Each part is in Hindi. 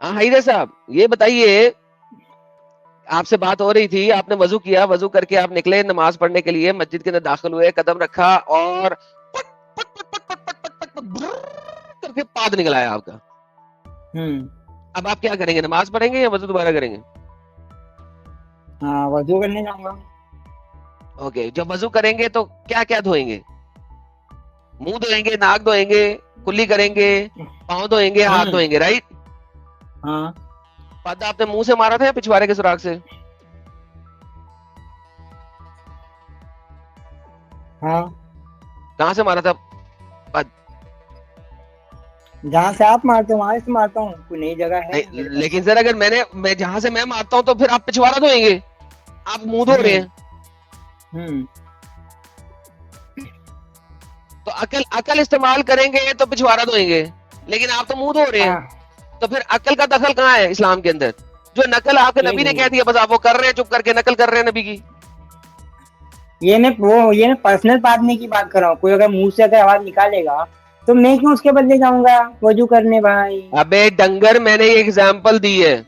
हाँ हाइदर साहब, ये बताइए, आपसे बात हो रही थी, आपने वजू किया, वजू करके आप निकले नमाज पढ़ने के लिए, मस्जिद के अंदर दाखिल हुए, कदम रखा और पट पट पट पट पट पट पट पट पट ब्रrr करके पाद निकल आया आपका। अब आप क्या करेंगे, नमाज पढ़ेंगे या वजू दोबारा करेंगे? हाँ, वजू करने जाऊंगा। ओके, जब वजू करेंगे तो क्या क्या धोएंगे? मुंह धोएंगे, नाक धोएंगे, कुल्ली करेंगे, पाँव धोएंगे, हाथ धोएंगे, राइट? हाँ पद आपने मुंह से मारा था या पिछवाड़े के सुराख से? हाँ, कहाँ से मारा था पद? जहाँ से आप मारते हो वहां से मारता हूँ, कोई नई जगह है नहीं, लेकिन सर अगर मैं जहां से मैं मारता हूं तो फिर आप पिछवाड़ा धोएंगे, आप मुंह धो रहे हैं। तो अकल अकल इस्तेमाल करेंगे तो पिछवाड़ा धोएंगे, लेकिन आप तो मुंह धो रहे हैं। तो फिर अकल का दखल कहाँ है इस्लाम के अंदर? जो नकल आपके नबी ने कह दिया, बस आप वो कर रहे हैं, चुप करके नकल कर रहे हैं नबी की। ये मैं पर्सनल पादने की बात कर रहा हूँ। कोई अगर मुंह से अगर आवाज निकालेगा तो मैं क्यों उसके बदले जाऊंगा वजू करने भाई? अबे डंगर, मैंने ये एग्जांपल दी है,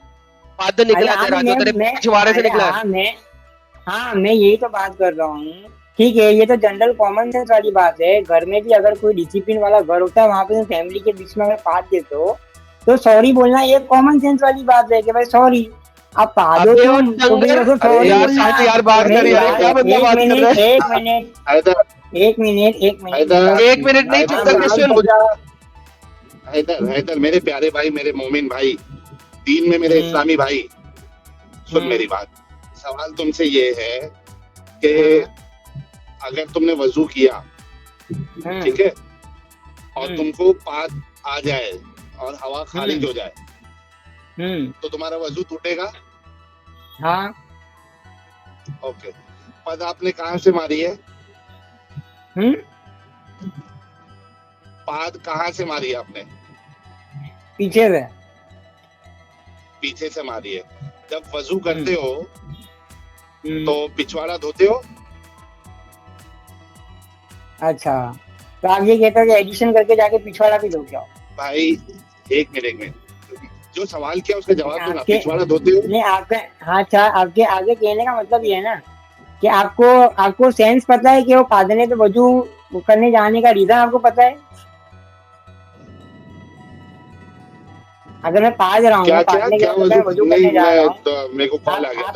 पद निकला तेरा जो तेरे पिछवाड़े से निकला। मैं यही तो बात कर रहा हूँ। ठीक है, ये तो जनरल कॉमन सेंस वाली बात है। घर में भी अगर कोई डिसिप्लिन वाला घर होता है, वहां पे फैमिली के बीच में अगर पाद देते हो तो सॉरी बोलना ये कॉमन सेंस वाली बात है कि भाई सॉरी। आप पादो तो सॉरी यार बात कर यार, क्या बंदा बात कर रहा है? एक मिनट नहीं, चुप करके सुन। हैदर मेरे प्यारे भाई, मेरे मोमिन भाई, दीन में मेरे इस्लामी भाई, सुन मेरी बात। सवाल तुमसे ये है कि अगर तुमने वजू किया, ठीक है, और तुमको पाद आ जाए और हवा खारिज हो जाए, तो तुम्हारा वजू टूटेगा? हाँ। ओके, पद आपने कहाँ से मारी है? पाद कहाँ से मारी है आपने? पीछे से मारी है। जब वजू करते हो तो पिछवाड़ा धोते हो? अच्छा, तो आप ये कहते हो कि एडिशन करके जाके पिछवाड़ा भी धो के आओ? भाई एक मिनट, जो सवाल किया उसका जवाब दो ना। पिछवाड़ा धोते हो? नहीं, आपके आगे कहने का मतलब ये है ना कि आपको सेंस पता है कि वो पादने पे वजू करने जाने का रीजन आपको पता है? अगर मैं पाद रहा हूँ, पादने के बाद वजू करने जा रहा हूँ, तो मेरे को कॉल आ गया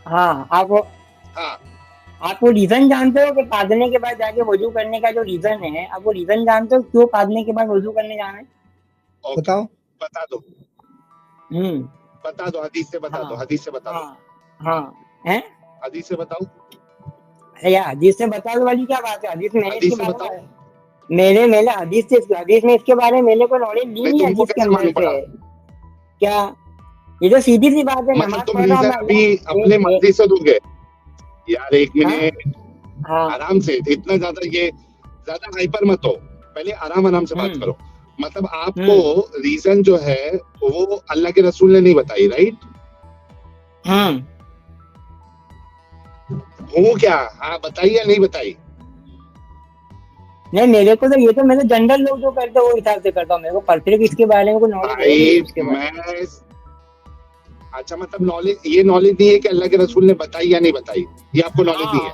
था। आपको रीजन जानते हो कि पादने के बाद जाके वजू करने का जो रीजन है, आप वो रीजन जानते हो क्यों पादने के बाद वजू करने जाना है? बताओ। बता दो। बता दो, हदीस से बता दो, हदीस से बता दो। हैं? हदीस से बताओ। या हदीस से बता दो वाली क्या बात है? हदीस में इसके बारे में मेरे हदीस में इसके बारे में मेरे को नॉलेज नहीं है। हदीस के अंदर पे क्या, ये तो सीधी सी बात है। मतलब तुम अभी अपने मर्जी से दोगे यार? एक मिनट, आराम से, इतना ज्यादा हाइपर मत हो, पहले आराम से बात करो। मतलब आपको रीजन जो है वो अल्लाह के रसूल ने नहीं बताई, राइट? वो क्या, हाँ बताई या नहीं बताई? नहीं, मेरे को तो ये तो मेरे जनरल लोग जो करते हैं वो हिसाब से करता हूँ। मेरे को परफेक्ट इसके बारे में कोई नॉलेज नहीं। अच्छा, मतलब ये नॉलेज नहीं है कि अल्लाह के रसूल ने बताई या नहीं बताई, ये आपको नॉलेज नहीं है?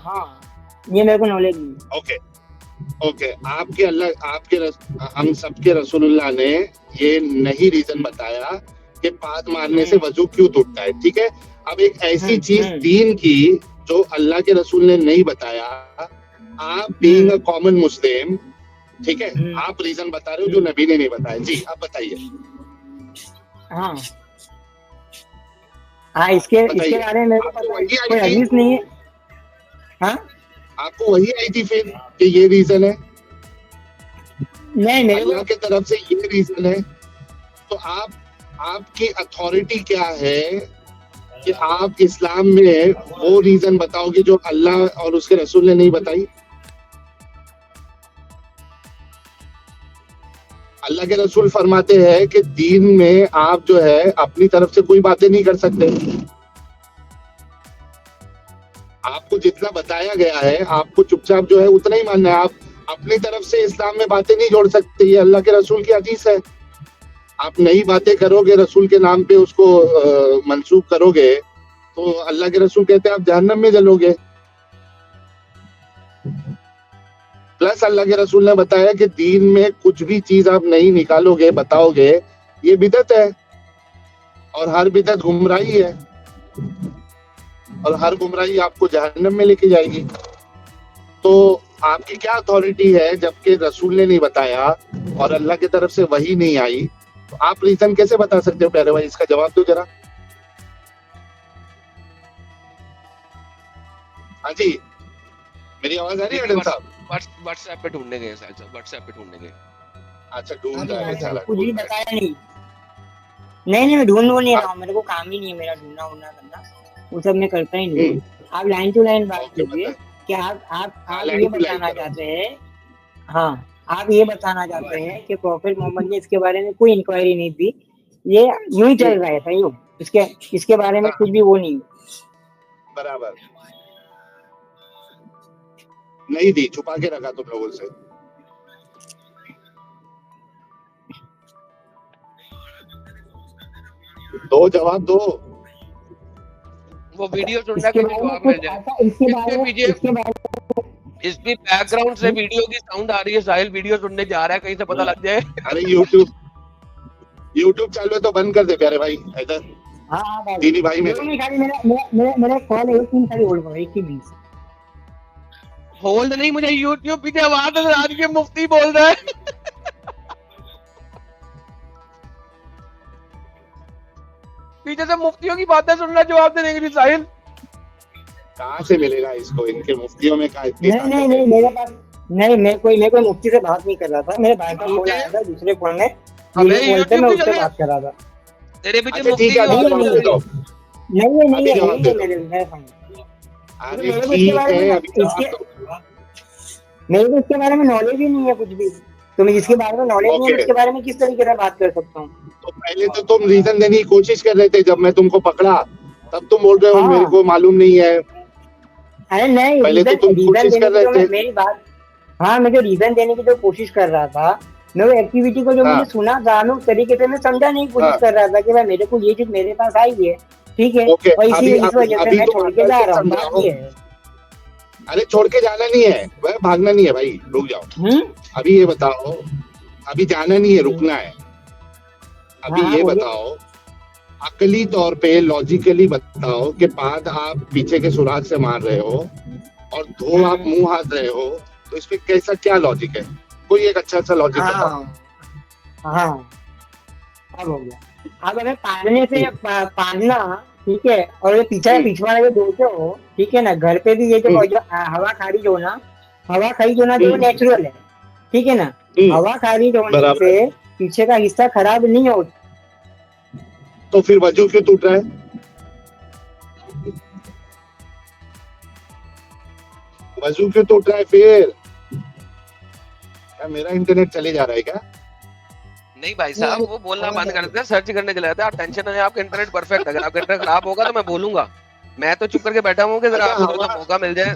ये मेरे को नॉलेज नहीं। ओके, हम सबके रसूलुल्लाह ने ये नहीं रीजन बताया कि पाद मारने से वजू क्यों टूटता है, ठीक है? अब एक ऐसी चीज दीन की जो अल्लाह के रसूल ने नहीं बताया, आप बीइंग अ कॉमन मुस्लिम, ठीक है, आप रीजन बता रहे हो जो नबी ने नहीं बताया। जी, आप बताइए। इसके बारे में मेरे को कोई हदीस नहीं है। आपको वही आई थी फिर कि ये रीजन है? नहीं, अल्लाह की तरफ से ये रीजन है, तो आपकी अथॉरिटी क्या है कि आप इस्लाम में वो रीजन बताओगे जो अल्लाह और उसके रसूल ने नहीं बताई? अल्लाह के रसूल फरमाते हैं कि दीन में आप जो है अपनी तरफ से कोई बातें नहीं कर सकते। आपको जितना बताया गया है आपको चुपचाप जो है उतना ही मानना है। आप अपनी तरफ से इस्लाम में बातें नहीं जोड़ सकते, ये अल्लाह के रसूल की हदीस है। आप नई बातें करोगे, रसूल के नाम पे उसको मंसूब करोगे, तो अल्लाह के रसूल कहते हैं आप जहन्नम में जलोगे। प्लस अल्लाह के रसूल ने बताया कि दीन में कुछ भी चीज आप नहीं निकालोगे, बताओगे, ये बिदअत है, और हर बिदअत गुमराही है, और हर गुमराही आपको जहन्नम में लेके जाएगी। तो आपकी क्या अथॉरिटी है जबकि रसूल ने नहीं बताया और अल्लाह की तरफ से वही नहीं आई, तो आप रीजन कैसे बता सकते हो प्यारे भाई? इसका जवाब दो जरा। हाँ जी, मेरी आवाज आ रही है मैडम साहब? व्हाट्सएप पे ढूंढने गए साहब, व्हाट्सएप पे ढूंढने गए। अच्छा, ढूंढ रहा है, चला कुछ भी बताया नहीं। नहीं मैं ढूंढ नहीं रहा हूँ, मेरे को काम ही नहीं है मेरा ढूंढना वूढना करना, वो सब मैं करता ही नहीं। आप लाइन टू लाइन बात कीजिए कि आप ये बताना चाहते हैं, हाँ आप ये बताना चाहते हैं कि प्रॉफेट मोहम्मद ने इसके बारे में कोई इंक्वायरी नहीं दी, ये यूं ही चल रहा था, यूं इसके बारे में कुछ भी वो नहीं। बराबर नहीं दी, छुपा के रखा तुम लोगों से। दो जवाब दो, वो वीडियो सुनने के जवाब मिल जाए। इसकी बैकग्राउंड से वीडियो की साउंड आ रही है, साहिल वीडियो सुनने जा रहा है, कहीं से पता लग जाए। अरे यूट्यूब चालू है तो बंद कर दे प्यारे भाई, इधर। हाँ दीदी भाई मेरा कॉल एक मिनट खाली होल्ड करो, 1:20 होल्ड नहीं, मुझे यूट्यूब पीछे आवाज आ रही है, मुफ्ती बोल रहा है। पीछे से मुफ्तियों की बातें सुनना, जवाब देने के लिए। साहिल कहाँ से मिलेगा इसको, इनके मुफ्तियों में कहाँ इतनी नहीं मेरे पास नहीं, मैं कोई मुफ्ती से बात नहीं कर रहा था, मेरे भाई का फोन आया था दूसरे फोन में, मैं उससे बात कर रहा था। तेरे पीछे मुफ्ती की आवाज मेरे को इसके बारे में नॉलेज ही नहीं है कुछ भी, तो मैं जिसके बारे में नॉलेज नहीं है उसके बारे में किस तरीके से बात कर सकता हूँ? तो पहले तो तुम रीजन देने की कोशिश कर रहे थे, जब मैं तुमको पकड़ा तब तुम बोल रहे हो मेरे को मालूम नहीं है। अरे नहीं, पहले तो तुम कोशिश कर रहे थे। मेरी बात, हाँ मैं जो रीजन देने की जो कोशिश कर रहा था, मैं वो एक्टिविटी को जो मैंने सुना था, मैं उस तरीके से मैं समझाने की कोशिश कर रहा था कि भाई मेरे को ये चीज मेरे पास आई है, ठीक है, और इस वजह से मैं छोड़ के जा रहा हूँ। अरे छोड़ के जाना नहीं है, वह भागना नहीं है भाई, रुक जाओ। अभी ये बताओ, अभी जाना नहीं है, रुकना है। अभी ये बताओ, अकली तौर पे लॉजिकली बताओ कि पाद आप पीछे के सुराग से मार रहे हो और धो आप मुंह हाथ रहे हो, तो इसमें कैसा क्या लॉजिक है? कोई एक अच्छा सा लॉजिक बताओ। हाँ अब हो गया। अब अगर पालने से पालना, ठीक है, और ये पिछवाड़ा जो दोषो हो, ठीक है ना, घर पे भी ये जो हवा खारिज होना, जो नेचुरल है, ठीक है ना, हवा खारिज होने से पीछे का हिस्सा खराब नहीं होता, तो फिर वजू क्यों टूट रहा है? वजू क्यों टूट रहा है फिर? क्या मेरा इंटरनेट चले जा रहा है क्या? नहीं भाई साहब, वो बोलना बंद कर देते हैं, सर्च करने के लिए आप टेंशन नहीं, आपका इंटरनेट परफेक्ट। अगर आपका इंटरनेट खराब होगा तो मैं बोलूंगा, मैं तो चुप करके बैठा हूँ कि जरा आपको थोड़ा मौका मिल जाए।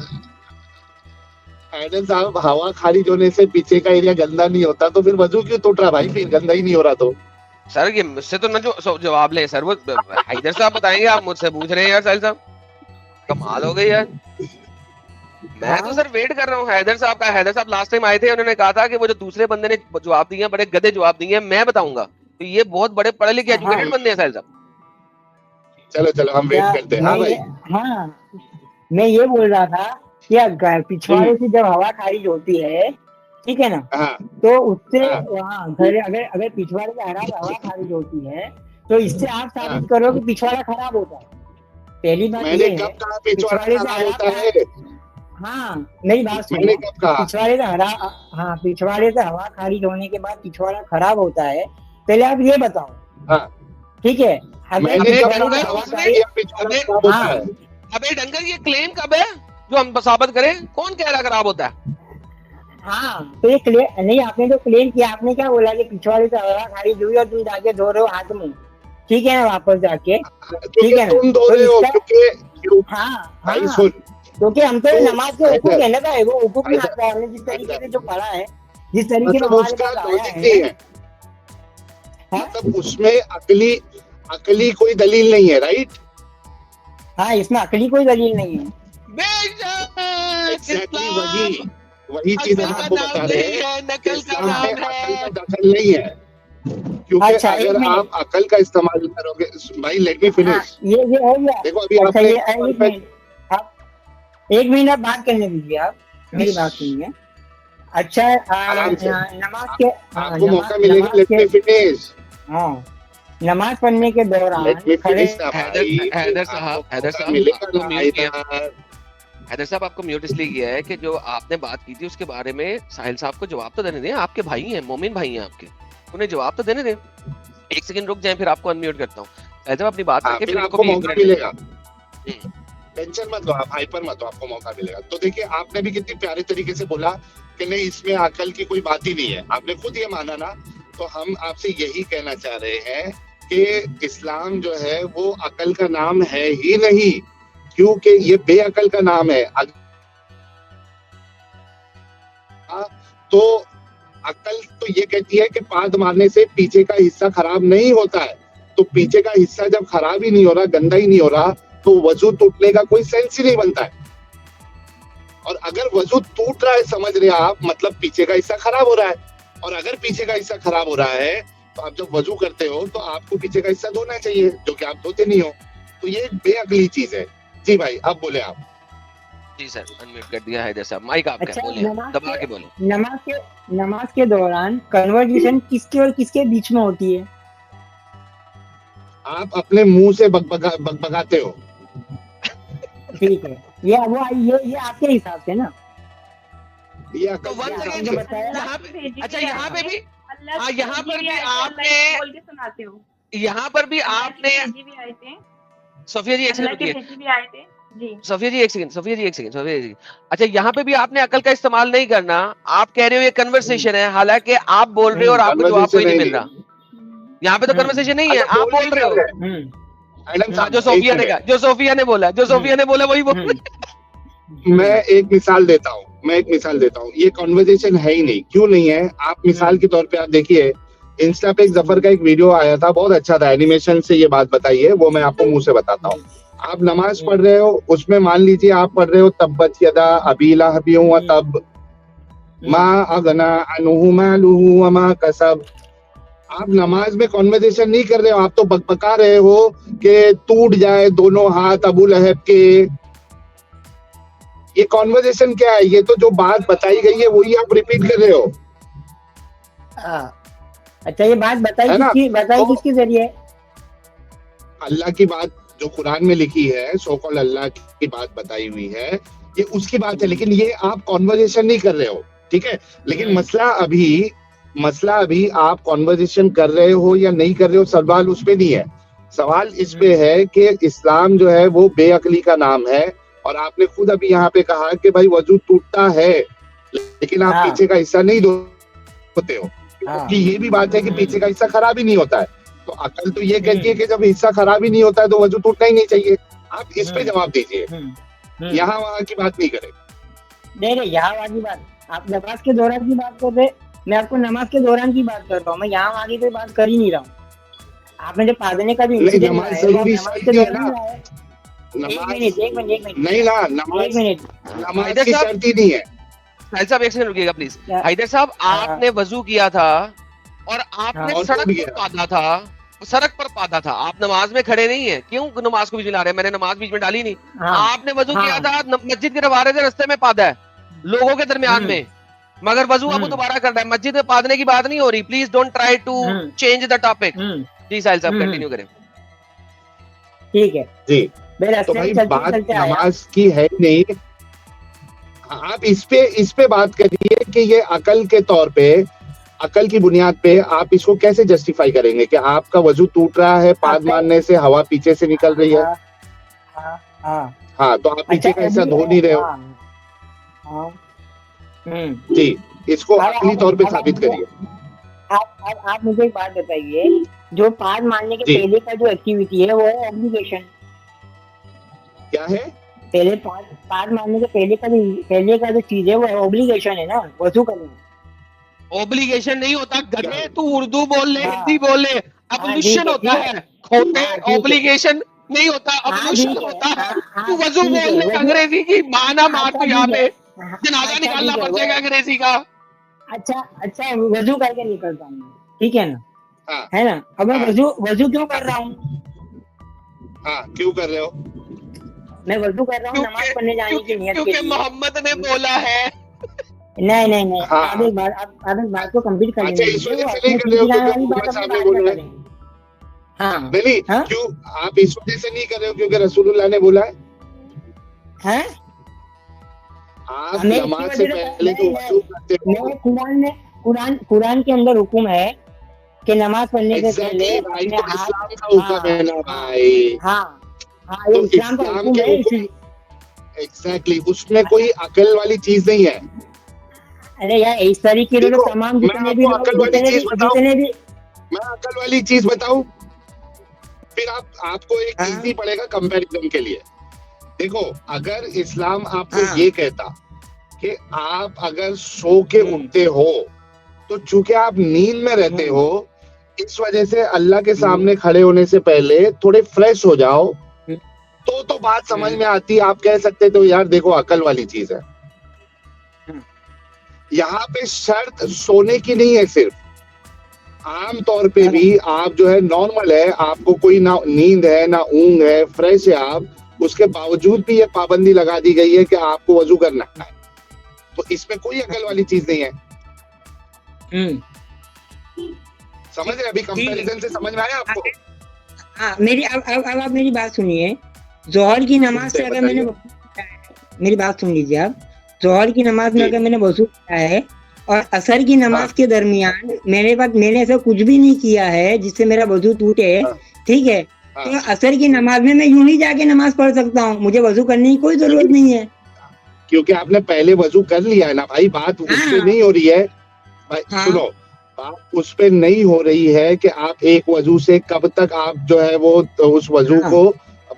एडन साहब, हवा खारिज होने से पीछे का एरिया गंदा नहीं होता, तो फिर वजू क्यों टूट रहा भाई? फिर गंदा ही नहीं हो रहा तो? सर ये मुझसे तो ना जो जवाब ले सर, वो हैदर साहब बताएंगे, आप मुझसे पूछ रहे हैं यार। साहिल साहब कमाल हो गई यार, मैं तो सर वेट कर रहा हूँ हैदर साहब का। हैदर साहब लास्ट टाइम आए थे, उन्होंने कहा था कि वो जो दूसरे बंदे ने जवाब दिए, बड़े गधे जवाब दिए, मैं बताऊंगा। तो ये बहुत बड़े पढ़े लिखे एजुकेटेड बंदे हैं साहिल साहब। चलो हम वेट करते हैं। हाँ भाई, हाँ मैं ये बोल रहा था कि पिछवाड़े से जब हवा खारिज होती है, ठीक है ना, तो उससे वहाँ घर अगर पिछवाड़े से हवा खारिज होती है, तो इससे आप साबित करो कि पिछवाड़ा खराब होता है। पहली बात ये है, पिछवाड़े से होता है। हाँ मेरी बात सुनो, पिछवाड़े से हवा खारिज होने के बाद पिछवाड़ा खराब होता है, पहले आप ये बताओ। ठीक है, अबे डंगर, ये क्लेम कब है जो हम साबित करें? कौन कह रहा खराब होता है? हाँ तो ये क्लेम नहीं, आपने जो क्लेम किया, आपने क्या बोला कि पिछवाड़े से हवा खारिज हुई और तुम जाके धो रहे हो हाथ मुंह, ठीक है ना, वापस जाके, ठीक है ना, तुम धो रहे हो हाँ सुन, क्योंकि हम तो नमाज के हुकूम कहने का है, वो हुकूम नहीं आता है, हमने जिस तरीके से जो पढ़ा है, जिस तरीके से हमारे पास आया है। हाँ? मतलब उसमें अकली कोई दलील नहीं है, राइट? हाँ, इसमें अकली कोई दलील नहीं है। बेशक एग्जैक्टली इस्लाम वही चीज अकल हम का आपको नाम बता रहे नहीं हैं है, कि नकल का इस्लाम में नाम अकल है। का दखल नहीं है, क्योंकि अच्छा, एक अगर मिनट। आप अकल का इस्तेमाल करोगे, भाई लेट मी हाँ, फिनिश। ये हो गया। देखो अभी अच्छा, आपने ये एक मिनट, आप 1 मिनट आप बात करने दीजिए, आप मेरी बात सुनिए। अच्छा, आराम से, नमाज के, हाँ, आपको मौका मिलेगा, नमाज लेट के, मी फिनिश, हाँ, नमाज पढ़ने के दौरान लेट मी खड़े। फिनिश ना हैदर भाई, हैदर आपको साहब, हैदर मौका साहब मिलेगा आपको ना म्यूट किया। इधर। हैदर साहब आपको म्यूट इसलिए किया है कि जो आपने बात की थी उसके बारे में साहिल साहब को जवाब तो देने दें, आपके भाई हैं, मोमिन भाई हैं आपके, उन्हें जवाब तो देने दें। 1 सेकंड रुक जाएं, फिर आपको अनम्यूट करता हूँ। साहिल साहब अपनी बात हाँ, रखें, फिर फिर इनको आपको भी 1 मौका मिनट दें। मिलेगा, हम्म, टेंशन मत लो, आप हाइपर मत हो, आपको मौका मिलेगा। तो देखिए, आपने भी कितनी प्यारे तरीके से बोला कि नहीं, इसमें अकल की कोई बात ही नहीं है, आपने खुद ये माना ना। तो हम आपसे यही कहना चाह रहे हैं कि इस्लाम जो है वो अकल का नाम है ही नहीं, क्योंकि ये बेअकल का नाम है। तो अकल तो ये कहती है कि पाद मारने से पीछे का हिस्सा खराब नहीं होता है। तो पीछे का हिस्सा जब खराब ही नहीं हो रहा, गंदा ही नहीं हो रहा, तो वजू टूटने का कोई सेंस ही नहीं बनता है। और अगर वजू टूट रहा है, समझ रहे आप, मतलब पीछे का हिस्सा खराब हो रहा है। और अगर पीछे का हिस्सा खराब हो रहा है, तो आप जब वजू करते हो तो आपको पीछे का हिस्सा धोना चाहिए, जो कि आप धोते नहीं हो। तो ये एक बेअकली चीज है। जी भाई, अब बोले आप। जी सर, अनम्यूट कर दिया हैदर साहब, माइक आपका है, अच्छा, बोले आप, दबा के बोले। नमाज के दौरान कन्वर्सेशन किसके और किसके बीच में होती है? आप अपने मुंह से बकबकाते हो। ठीक है, ये आपके हिसाब से ना। ये तो अकल वन के सेकंड, हिसाब से। यहाँ पे, अच्छा यहाँ पे भी, अल्लाह हाँ की यहाँ पर भेजी भी हुई आयतें आपने, अल्लाह बोल के सुनाते हो। यहाँ पर भी अल्लाह की आपने, भेजी हुई आयतें, सोफिया जी एक सेकंड अल्लाह की रुकिए, भेजी हुई आयतें। जी, सोफिया जी एक सेकंड, सोफिया जी एक सेकंड, सोफिया जी। अच्छा, यहाँ पे भी आपने अकल का इस्तेमाल नहीं करना, आप कह रहे हो ये कन्वर्सेशन है, हालांकि आप बोल रहे हो और आपको जवाब कोई कन्वर्सेशन नहीं है मिल ये। रहा। यहाँ पे तो कन्वर्सेशन नहीं है, अच्छा, आप बोल रहे हो। मैडम हाँ, जो साहब, एक सोफिया ने कहा, मिनट, जो सोफिया ने बोला, जो सोफिया ने बोला वही बोल। मैं एक मिसाल देता हूँ। ये कॉन्वर्जेशन है ही नहीं। क्यों नहीं है? आप मिसाल के तौर पे आप देखिए, इंस्टा पे एक जफर का एक वीडियो आया था, बहुत अच्छा था, एनिमेशन से ये बात बताई है, वो मैं आपको मुंह से बताता हूँ। आप नमाज पढ़ रहे हो, उसमें मान लीजिए आप पढ़ रहे हो तब्बत यदा अबी लहब व तब मा अगना अन्हु मालुहु व मा कसब। आप नमाज में कॉन्वर्जेशन नहीं कर रहे हो, आप तो बकबका रहे हो कि टूट जाए दोनों हाथ अबू लहब के। ये कॉन्वर्जेशन क्या है? ये तो जो बात बताई गई है वही आप रिपीट कर रहे हो, अच्छा, ये बात है ना? तो किसके जरिए? अल्लाह की बात जो कुरान में लिखी है, सो कॉल्ड अल्लाह की बात बताई हुई है, ये उसकी बात है, लेकिन ये आप कॉन्वर्जेशन नहीं कर रहे हो, ठीक है? लेकिन मसला अभी आप कॉन्वर्जेशन कर रहे हो या नहीं कर रहे हो, सवाल उस पे नहीं है। सवाल इस पे है कि इस्लाम जो है वो बेअकली का नाम है। और आपने खुद अभी यहाँ पे कहा कि भाई वजू टूटता है, लेकिन आप पीछे का हिस्सा नहीं धोते हो, क्योंकि ये भी बात है कि पीछे का हिस्सा खराब ही नहीं होता है। तो अकल तो ये कहती है कि जब हिस्सा खराब ही नहीं होता है तो वजू टूटना ही नहीं चाहिए। आप इस पे जवाब दीजिए, यहाँ वहां की बात नहीं करें। नहीं, यहाँ वाली बात, आप नमाज के दौरान की बात कर रहे, मैं आपको नमाज के दौरान की बात कर रहा हूँ, मैं यहाँ आगे कोई बात कर ही नहीं रहा हूँ। आपने जो पादने का भी इंसिडेंट नमाज है, जरूरी नमाज के दौरान ना, लाया है। नमाज एक मिनट नहीं ना, नमाज की शर्त ही नहीं है। साहिल साहब एक सेकंड रुकिएगा प्लीज। क्या? हैदर साहब, आपने वजू किया था और आपने और सड़क भी पर किया। पादा था, सड़क पर पादा था, आप नमाज में खड़े नहीं है। क्यों नमाज को बीच में ला रहे हैं? मैंने नमाज बीच में डाली नहीं। आपने वजू किया था, मस्जिद की तरफ आ रहे थे, रास्ते में पादा है लोगों के दरमियान में, मगर वजू आपको दोबारा करना है। मस्जिद में पादने की बात नहीं हो रही, please don't try to change the topic. जी साहिल साहब कंटिन्यू करें। ठीक है जी, तो भाई बात नमाज की है नहीं। आप इस पे बात करिए कि ये अकल के तौर पे, अकल की बुनियाद पे आप इसको कैसे जस्टिफाई करेंगे कि आपका वजू टूट रहा है, पाद मारने से हवा पीछे से निकल रही है। हाँ, तो आप पीछे का हिस्सा धो नहीं रहे हो। जी, इसको अकली तौर पे साबित करिए। आप मुझे एक बात बताइए, जो पाद मारने के पहले का जो एक्टिविटी है वो है ऑब्लिगेशन। क्या है? पहले पाद मारने के पहले का जो चीज है वो ऑब्लिगेशन है ना, वजू करना। ऑब्लिगेशन नहीं होता गधे, क्या? तू उर्दू बोल ले, हाँ। हिंदी बोल ले, अबोल्यूशन होता ठीक है, खोटे, हाँ, ठीक है। ऑब्लिगेशन नहीं होता, हाँ, अबोल्यूशन ठीक है। होता है। हाँ, तू वजू ठीक है, बोल ले, वजू- अंग्रेजी की माना मार अच्छा, तू यहाँ ठीक पे, है। हाँ, जनाजा अच्छा, निकालना ठीक है, पड़ जाएगा अंग्रेजी का। अच्छा वजू करके निकलता हूँ मैं, ठीक है ना, हाँ है ना। अब मैं हाँ। वजू क्यों कर रहा हूँ? हाँ, क्यों कर रहे हो? मैं वजू कर रहा हूँ नमाज पढ़ने जाने की नियत के क्योंकि लिए। मोहम्मद ने बोला है। नहीं, हाँ। आप एक बात को कंप्लीट कर अच्छा, लेने इस दीजिए, वजह वो से अपने नहीं कर रहे हो खिलाने क्योंकि वाली बात मोहम्मद अपने साहब ने बाद बोला में है? करेंगे। हाँ नहीं, हाँ? क्यों आप इस वजह से नहीं कर रहे हो क्योंकि रसूलुल्लाह ने बोला है? हैं? आप मैं नमाज इसी से वजह से- पहले जो नहीं, वजू करते हो, मैं कुरान के अंदर हुक्म है कि नमाज पढ़ने से पहले एग्जैक्टली भाई, अपने तो हाथ। इस्लाम का हुक्म है ना भाई। हाँ, ये तो इस्लाम का इस्लाम हुक्म के है, हुक्म, इसलिए। एग्जैक्टली, उसमें कोई अकल वाली चीज नहीं है। अरे यार, इस तरीके के देखो, तमाम मैं जितने भी आपको लोग अकल वाली चीज बताऊं? जितने भी मैं अकल वाली चीज बताऊं, फिर आपको एक हाँ। इजी पड़ेगा कंपैरिजन के लिए। देखो, अगर इस्लाम आपको हाँ। ये कहता कि आप अगर सो के उठते हो तो चूंकि आप नींद में रहते हो, इस वजह से अल्लाह के सामने खड़े होने से पहले थोड़े फ्रेश हो जाओ, तो बात समझ में आती। आप कह सकते तो यार देखो अकल वाली चीज है। यहाँ पे शर्त सोने की नहीं है, सिर्फ आम तौर पे भी आप जो है नॉर्मल है, आपको कोई ना नींद है ना ऊंग है, फ्रेश है आप, उसके बावजूद भी ये पाबंदी लगा दी गई है कि आपको वजू करना है। तो इसमें कोई अकल वाली चीज नहीं है। समझ रहे? अभी कंपैरिजन से समझ में आया आपको? हाँ, मेरी अब आप मेरी बात सुनिए। जोहर की नमाज से अगर मैंने मेरी बात सुन लीजिए आप। जोहर की नमाज में अगर मैंने वजू किया है और असर की नमाज के दरमियान मैंने ऐसा कुछ भी नहीं किया है जिससे मेरा वजू टूटे, ठीक है, तो असर की नमाज में मैं यूं ही जाके नमाज पढ़ सकता हूँ, मुझे वजू करने की कोई जरूरत नहीं है। क्योंकि आपने पहले वजू कर लिया है ना भाई। बात उस पे नहीं हो रही है भाई। सुनो, बात उस पे नहीं हो रही है कि आप एक वजू से कब तक आप जो है वो उस वजू को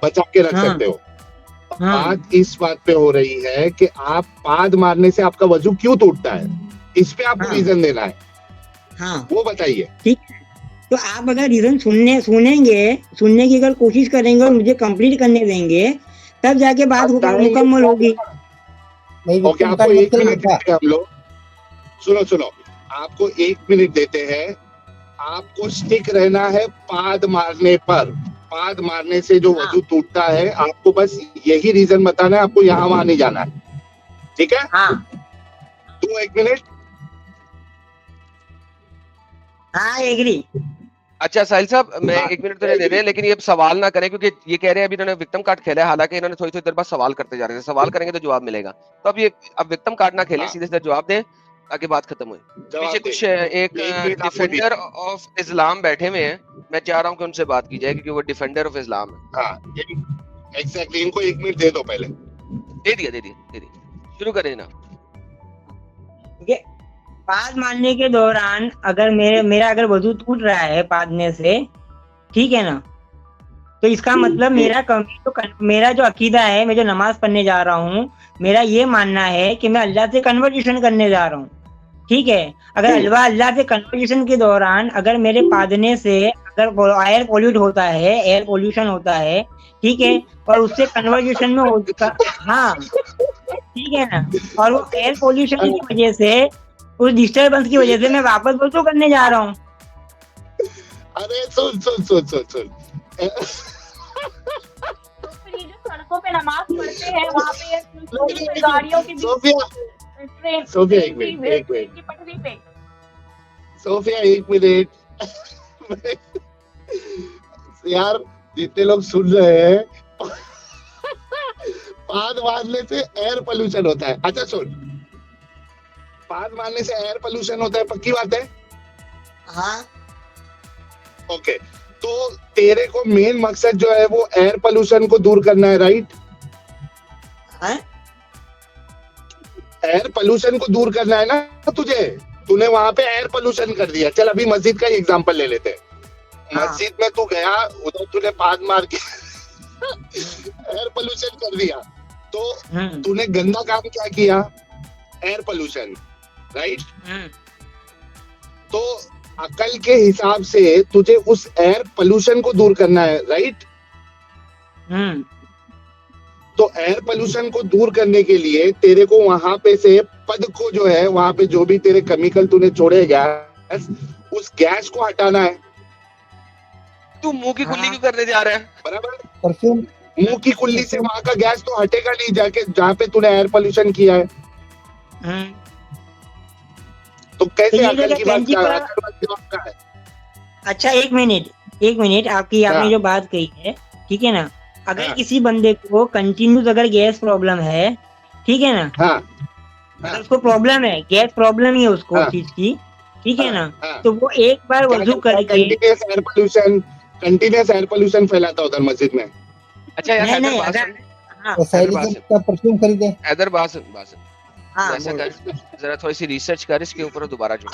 बचा के रख सकते हो। बात इस बात पे हो रही है कि आप पाद मारने से आपका वजू क्यों टूटता है, इस पे आपको रीजन देना है। वो बताइए। ठीक है, तो आप अगर रीजन सुनने की अगर कोशिश करेंगे और मुझे कंप्लीट करने देंगे, तब जाके बात मुकम्मल होगी। ओके, आपको 1 मिनट देते हैं हम लोग। सुनो, आपको 1 मिनट देते हैं। आपको स्टिक रहना है पाद मारने पर। पाद मारने से जो वजू टूटता है, आपको बस यही रीजन बताना है, आपको यहाँ वहां नहीं जाना है। ठीक है? तो 1 मिनट। हाँ, एग्री। अच्छा साहिल साहब, मैं 1 मिनट तो नहीं दे रहे, लेकिन ये सवाल ना करें क्योंकि ये कह रहे हैं अभी इन्होंने विक्टिम कार्ड खेला है, हालांकि इन्होंने थोड़ी देर बाद सवाल करते जा रहे थे। सवाल करेंगे तो जवाब मिलेगा, तो अब विक्टिम कार्ड ना खेलें, सीधे सीधे जवाब दें ताकि बात खत्म हो। पीछे कुछ एक डिफेंडर ऑफ इस्लाम बैठे हुए हैं, मैं चाह रहा हूँ कि उनसे बात की जाए क्योंकि वो डिफेंडर ऑफ इस्लाम है। हाँ, एग्जैक्टली, इनको 1 मिनट दे दो पहले। दे दिया। शुरू करें ना। पाद मारने के दौरान अगर मेरा अगर वजू टूट रहा है पादने से, ठीक है ना, तो इसका मतलब मेरा जो अकीदा है, मैं जो नमाज पढ़ने जा रहा हूँ, मेरा ये मानना है कि मैं अल्लाह से कन्वर्सेशन करने जा रहा हूँ। ठीक है, अगर अल्लाह से कन्वर्सेशन के दौरान अगर मेरे पादने से अगर एयर पोल्यूशन होता है, ठीक है, और उससे कन्वर्सेशन में होता, हाँ ठीक है ना, और वो एयर पोल्यूशन की वजह से, उस डिस्टर्बेंस की वजह से मैं वापस वजू करने जा रहा हूँ। अरे सुन ये जो सड़कों पे नमाज पढ़ते हैं, वहाँ पे गाड़ियों के सोफिया 1 मिनट। की पटरी पे। Sophia 1 minute. यार, जितने लोग सुन रहे हैं, पाद मारने से एयर पोल्यूशन होता है। अच्छा सुन, पाद मारने से एयर पोल्यूशन होता है, पक्की बात है? हाँ। ओके, तो तेरे को मेन मकसद जो है वो एयर पोल्यूशन को दूर करना है, राइट? एयर पोल्यूशन को दूर करना है ना तुझे। तूने वहां पे एयर पोल्यूशन कर दिया। चल अभी मस्जिद का एग्जांपल ले लेते हैं। मस्जिद में तू गया, उधर तूने पाद मार के एयर पोल्यूशन कर दिया, तो तूने गंदा काम क्या किया? Air pollution, right? अकल के हिसाब से तुझे उस एयर पोल्यूशन को दूर करना है, राइट? तो एयर पोल्यूशन को दूर करने के लिए तेरे को वहां पे से पद को जो है, वहां पे जो भी तेरे केमिकल तूने छोड़े गैस, उस गैस को हटाना है। तू मुंह की कुल्ली क्यों करने जा रहा है? बराबर। परफ्यूम मुंह की कुल्ली से वहां का गैस तो हटेगा नहीं, जाके जहाँ पे तूने एयर पोल्यूशन किया है। तो कैसे तो ये अकल की बात कैंची का है? अच्छा एक मिनट आपकी हाँ। आपने जो बात कही है, ठीक है ना, अगर हाँ। किसी बंदे को कंटिन्यूस अगर गैस प्रॉब्लम है, ठीक है ना, हाँ अगर उसको प्रॉब्लम है, गैस प्रॉब्लम ही है उसको हाँ। चीज की, ठीक है ना, हाँ। तो वो एक बार वजू करके कंटिन्यूस एयर पोल्यूशन फैलाता उधर मस्जिद में। अच्छा यार, हैदर नहीं बात अगर सुन, हाँ साइलिजम का परफ्यूम खरीदे। हैदर बात सुन, हाँ ऐसा बोल। कर, जरा थोड़ी सी रिसर्च कर इसके ऊपर, दोबारा जुड़।